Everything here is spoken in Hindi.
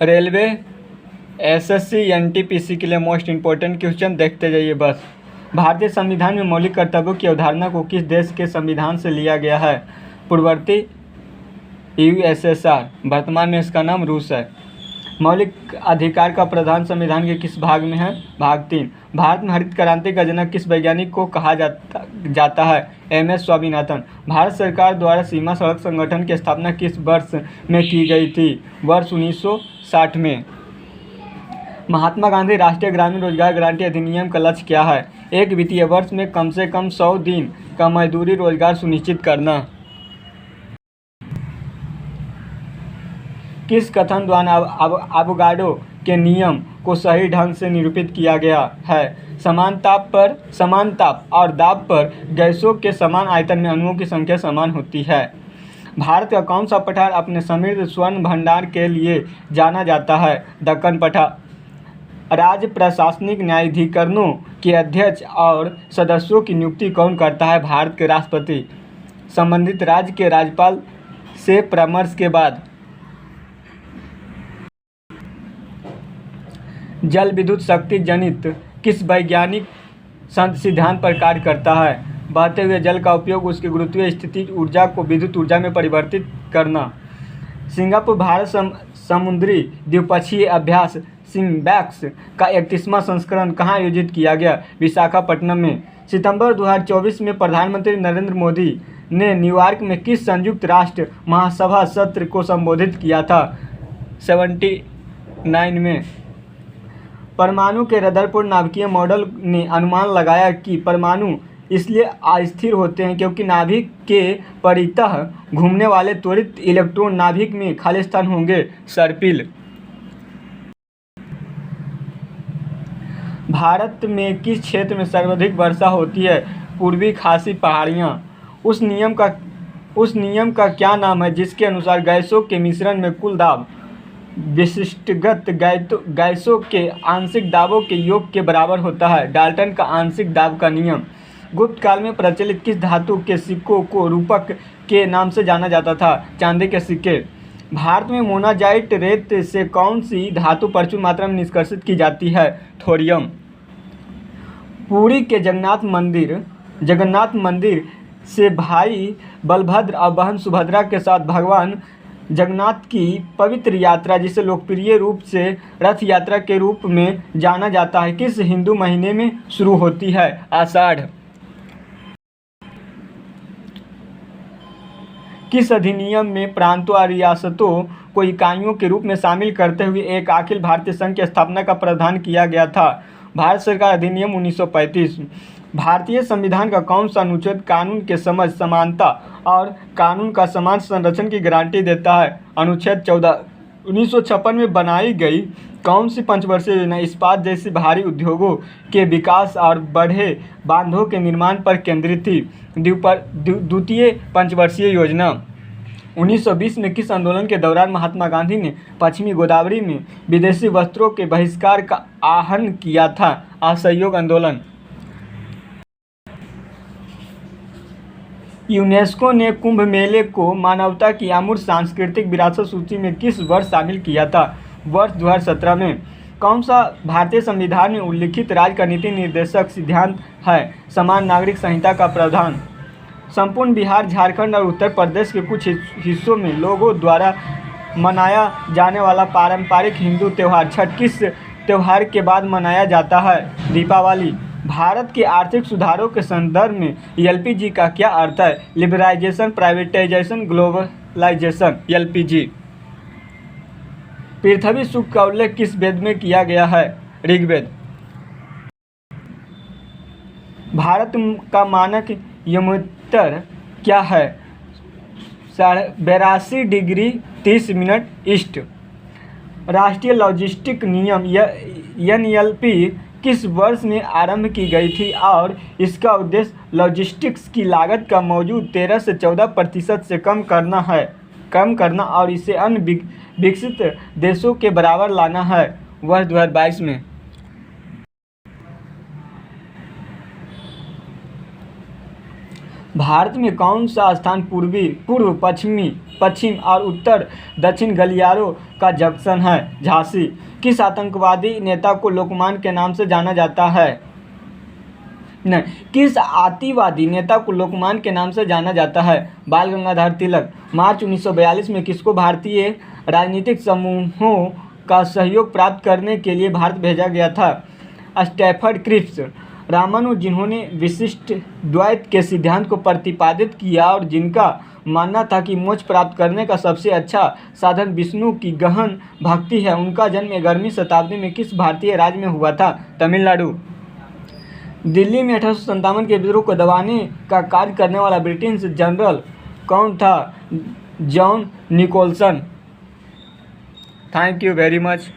रेलवे, एसएससी, एनटीपीसी के लिए मोस्ट इम्पोर्टेंट क्वेश्चन देखते जाइए बस। भारतीय संविधान में मौलिक कर्तव्यों की अवधारणा को किस देश के संविधान से लिया गया है? पूर्ववर्ती यूएसएसआर, वर्तमान में इसका नाम रूस है। मौलिक अधिकार का प्रावधान संविधान के किस भाग में है? भाग 3। भारत में हरित क्रांति का जनक किस वैज्ञानिक को कहा जाता है? एम.एस. स्वामीनाथन। भारत सरकार द्वारा सीमा सड़क संगठन की स्थापना किस वर्ष में की गई थी? वर्ष 1960 में। महात्मा गांधी राष्ट्रीय ग्रामीण रोजगार गारंटी अधिनियम का लक्ष्य क्या है? एक वित्तीय वर्ष में कम से कम 100 दिन का मजदूरी रोजगार सुनिश्चित करना। किस कथन द्वारा अवोगाड्रो के नियम को सही ढंग से निरूपित किया गया है? समान ताप और दाब पर गैसों के समान आयतन में अणुओं की संख्या समान होती है। भारत का कौन सा पठार अपने समृद्ध स्वर्ण भंडार के लिए जाना जाता है? दक्कन पठार। राज्य प्रशासनिक न्यायाधिकरणों के अध्यक्ष और सदस्यों की नियुक्ति कौन करता है? भारत के राष्ट्रपति, संबंधित राज्य के राज्यपाल से परामर्श के बाद। जल विद्युत शक्ति जनित किस वैज्ञानिक सिद्धांत पर कार्य करता है? बहते हुए जल का उपयोग उसकी गुरुत्वीय स्थिति ऊर्जा को विद्युत ऊर्जा में परिवर्तित करना। सिंगापुर भारत समुद्री द्विपक्षीय अभ्यास सिम्बैक्स का 31वां संस्करण कहाँ आयोजित किया गया? विशाखापट्टनम में। सितंबर 2024 में प्रधानमंत्री नरेंद्र मोदी ने न्यूयॉर्क में किस संयुक्त राष्ट्र महासभा सत्र को संबोधित किया था? 79 में। परमाणु के रदरफोर्ड नाभिकीय मॉडल ने अनुमान लगाया कि परमाणु इसलिए अस्थिर होते हैं क्योंकि नाभिक के परितः घूमने वाले त्वरित इलेक्ट्रॉन नाभिक में खाली स्थान होंगे। सर्पिल। भारत में किस क्षेत्र में सर्वाधिक वर्षा होती है? पूर्वी खासी पहाड़ियाँ। उस नियम का क्या नाम है जिसके अनुसार गैसों के मिश्रण में कुल दाब विशिष्टगत गैसों के आंशिक दाबों के योग के बराबर होता है? डाल्टन का आंशिक दाब का नियम। गुप्त काल में प्रचलित किस धातु के सिक्कों को रूपक के नाम से जाना जाता था? चांदी के सिक्के। भारत में मोनाजाइट रेत से कौन सी धातु प्रचुर मात्रा में निष्कासित की जाती है? थोरियम। पुरी के जगन्नाथ मंदिर से भाई बलभद्र और बहन सुभद्रा के साथ भगवान जगन्नाथ की पवित्र यात्रा, जिसे लोकप्रिय रूप से रथ यात्रा के रूप में जाना जाता है, किस हिंदू महीने में शुरू होती है? आषाढ़। किस अधिनियम में प्रांतों और रियासतों को इकाइयों के रूप में शामिल करते हुए एक अखिल भारतीय संघ की स्थापना का प्रावधान किया गया था? भारत सरकार अधिनियम 1935। भारतीय संविधान का कौन सा अनुच्छेद कानून के समझ, समानता और कानून का समान संरक्षण की गारंटी देता है? अनुच्छेद 14। 1956 में बनाई गई कौन सी पंचवर्षीय योजना इस्पात जैसे भारी उद्योगों के विकास और बड़े बांधों के निर्माण पर केंद्रित थी? द्वितीय पंचवर्षीय योजना। 1920 में किस आंदोलन के दौरान महात्मा गांधी ने पश्चिमी गोदावरी में विदेशी वस्त्रों के बहिष्कार का आह्वान किया था? असहयोग आंदोलन। यूनेस्को ने कुंभ मेले को मानवता की अमूर्त सांस्कृतिक विरासत सूची में किस वर्ष शामिल किया था? वर्ष 2017 में। कौन सा भारतीय संविधान में उल्लिखित राज्य का नीति निर्देशक सिद्धांत है? समान नागरिक संहिता का प्रावधान। संपूर्ण बिहार, झारखंड और उत्तर प्रदेश के कुछ हिस्सों में लोगों द्वारा मनाया जाने वाला पारंपरिक हिंदू त्यौहार छठ किस त्यौहार के बाद मनाया जाता है? दीपावली। भारत के आर्थिक सुधारों के संदर्भ में एलपीजी का क्या अर्थ है? Liberalisation, privatisation, globalisation. एलपीजी। पृथ्वी सुख का उल्लेख किस वेद में किया गया है? ऋग्वेद। भारत का मानक यमोत्तर क्या है? 82 डिग्री 30 मिनट ईस्ट। राष्ट्रीय लॉजिस्टिक नियम एनएलपी किस वर्ष में आरंभ की गई थी और इसका उद्देश्य लॉजिस्टिक्स की लागत का मौजूद 13 से 14% से कम करना और इसे अन्य विकसित देशों के बराबर लाना है? वर्ष 2022 में। भारत में कौन सा स्थान पूर्व पश्चिम और उत्तर दक्षिण गलियारों का जंक्शन है? झांसी। किस आतंकवादी नेता को लोकमान्य के नाम से जाना जाता है? नहीं, किस आतिवादी नेता को लोकमान्य के नाम से जाना जाता है? बाल गंगाधर तिलक। मार्च 1942 में किसको भारतीय राजनीतिक समूहों का सहयोग प्राप्त करने के लिए भारत भेजा गया था? Stafford Cripps. रामानुज, जिन्होंने विशिष्ट द्वैत के सिद्धांत को प्रतिपादित किया और जिनका मानना था कि मोक्ष प्राप्त करने का सबसे अच्छा साधन विष्णु की गहन भक्ति है, उनका जन्म 11वीं शताब्दी में किस भारतीय राज्य में हुआ था? तमिलनाडु। दिल्ली में 1857 के विद्रोह को दबाने का कार्य करने वाला ब्रिटिश जनरल कौन था? John Nicholson. Thank you very much.